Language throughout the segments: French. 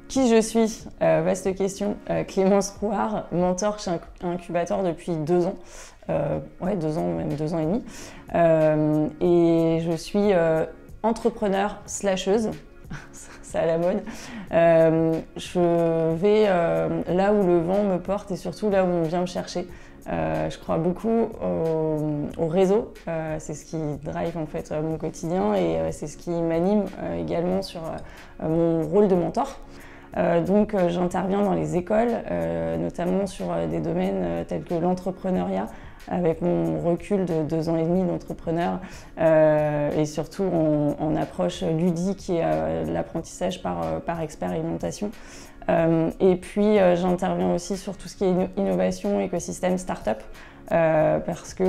Qui je suis? Vaste question. Clémence Rouard, mentor chez Incubator depuis 2 ans. Ouais, 2 ans, même 2 ans et demi. Et je suis entrepreneur slasheuse. C'est à la mode. Je vais là où le vent me porte et surtout là où on vient me chercher. Je crois beaucoup au réseau, c'est ce qui drive en fait mon quotidien et c'est ce qui m'anime également sur mon rôle de mentor. Donc j'interviens dans les écoles, notamment sur des domaines tels que l'entrepreneuriat, avec mon recul de 2 ans et demi d'entrepreneur et surtout en approche ludique et l'apprentissage par expérimentation. Et puis j'interviens aussi sur tout ce qui est innovation, écosystème, start-up, parce que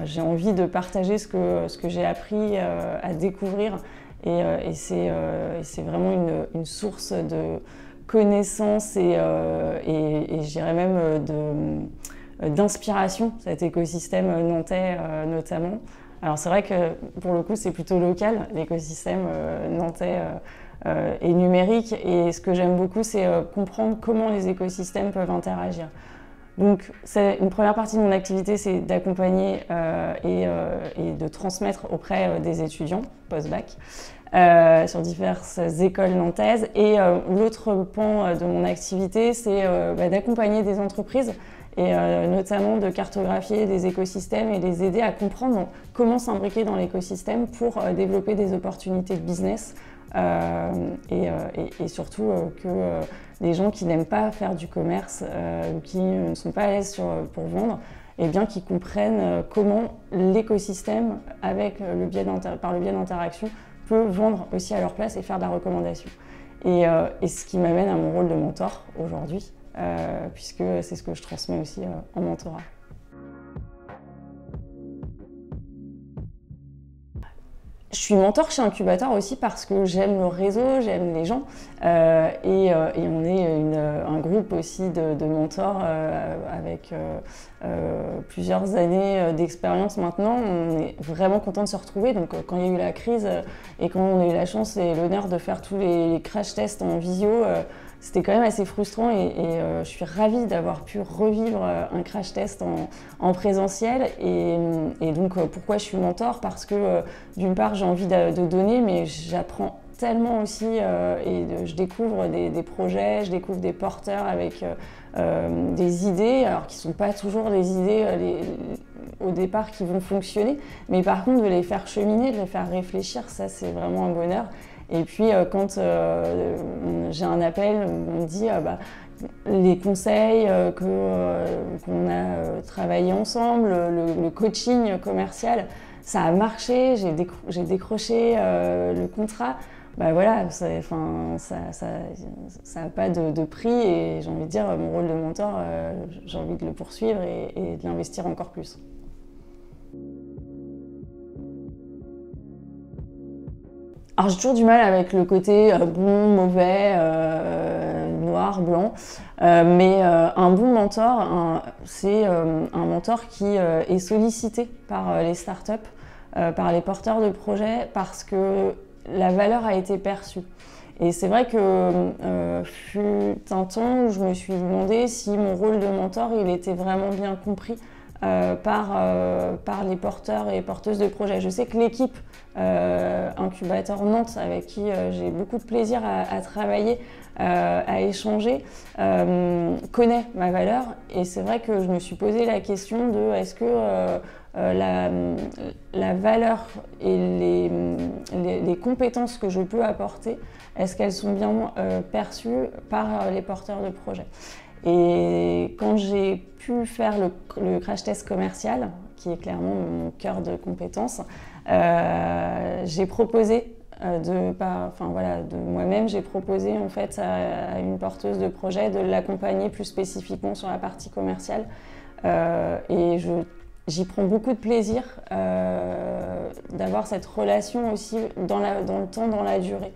j'ai envie de partager ce que j'ai appris à découvrir et c'est vraiment une source de connaissances et je dirais même d'inspiration, cet écosystème nantais notamment. Alors c'est vrai que pour le coup c'est plutôt local, l'écosystème nantais et numérique, et ce que j'aime beaucoup c'est comprendre comment les écosystèmes peuvent interagir. Donc une première partie de mon activité, c'est d'accompagner et de transmettre auprès des étudiants post-bac sur diverses écoles nantaises. Et l'autre pan de mon activité, c'est d'accompagner des entreprises et notamment de cartographier des écosystèmes et les aider à comprendre comment s'imbriquer dans l'écosystème pour développer des opportunités de business et surtout que les gens qui n'aiment pas faire du commerce ou qui ne sont pas à l'aise pour vendre, et bien qu'ils comprennent comment l'écosystème, par le biais d'interaction, peut vendre aussi à leur place et faire de la recommandation. Et ce qui m'amène à mon rôle de mentor aujourd'hui, puisque c'est ce que je transmets aussi en mentorat. Je suis mentor chez Incubator aussi parce que j'aime le réseau, j'aime les gens et on est un groupe aussi de mentors avec plusieurs années d'expérience maintenant. On est vraiment content de se retrouver. Donc quand il y a eu la crise et quand on a eu la chance et l'honneur de faire tous les crash tests en visio, c'était quand même assez frustrant et je suis ravie d'avoir pu revivre un crash test en présentiel. Et donc pourquoi je suis mentor? Parce que d'une part j'ai envie de donner, mais j'apprends tellement aussi et je découvre des projets, je découvre des porteurs avec des idées, alors qui ne sont pas toujours des idées au départ qui vont fonctionner, mais par contre de les faire cheminer, de les faire réfléchir, ça c'est vraiment un bonheur. Et puis quand j'ai un appel, on me dit les conseils qu'on a travaillé ensemble, le coaching commercial, ça a marché, j'ai décroché le contrat. Voilà, ça n'a pas de prix et j'ai envie de dire, mon rôle de mentor, j'ai envie de le poursuivre et de l'investir encore plus. Alors j'ai toujours du mal avec le côté bon, mauvais, noir, blanc, mais un bon mentor, c'est un mentor qui est sollicité par les startups, par les porteurs de projets, parce que la valeur a été perçue. Et c'est vrai que fut un temps où je me suis demandé si mon rôle de mentor il était vraiment bien compris par les porteurs et porteuses de projets. Je sais que l'équipe Incubator Nantes, avec qui j'ai beaucoup de plaisir à travailler, à échanger, connaît ma valeur. Et c'est vrai que je me suis posé la question de est-ce que la valeur et les compétences que je peux apporter, est-ce qu'elles sont bien perçues par les porteurs de projets? Et quand j'ai pu faire le crash test commercial, qui est clairement mon cœur de compétences, j'ai proposé de moi-même, j'ai proposé en fait à une porteuse de projet de l'accompagner plus spécifiquement sur la partie commerciale. Et j'y prends beaucoup de plaisir d'avoir cette relation aussi dans le temps, dans la durée.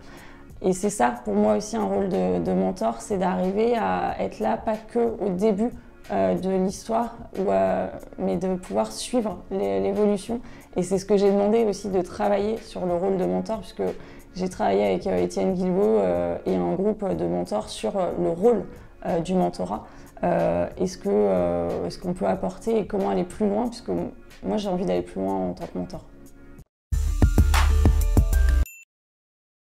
Et c'est ça pour moi aussi un rôle de mentor, c'est d'arriver à être là pas que au début de l'histoire, mais de pouvoir suivre l'évolution. Et c'est ce que j'ai demandé aussi, de travailler sur le rôle de mentor, puisque j'ai travaillé avec Étienne Guilbeault et un groupe de mentors sur le rôle du mentorat. Est-ce qu'on peut apporter et comment aller plus loin, puisque moi j'ai envie d'aller plus loin en tant que mentor.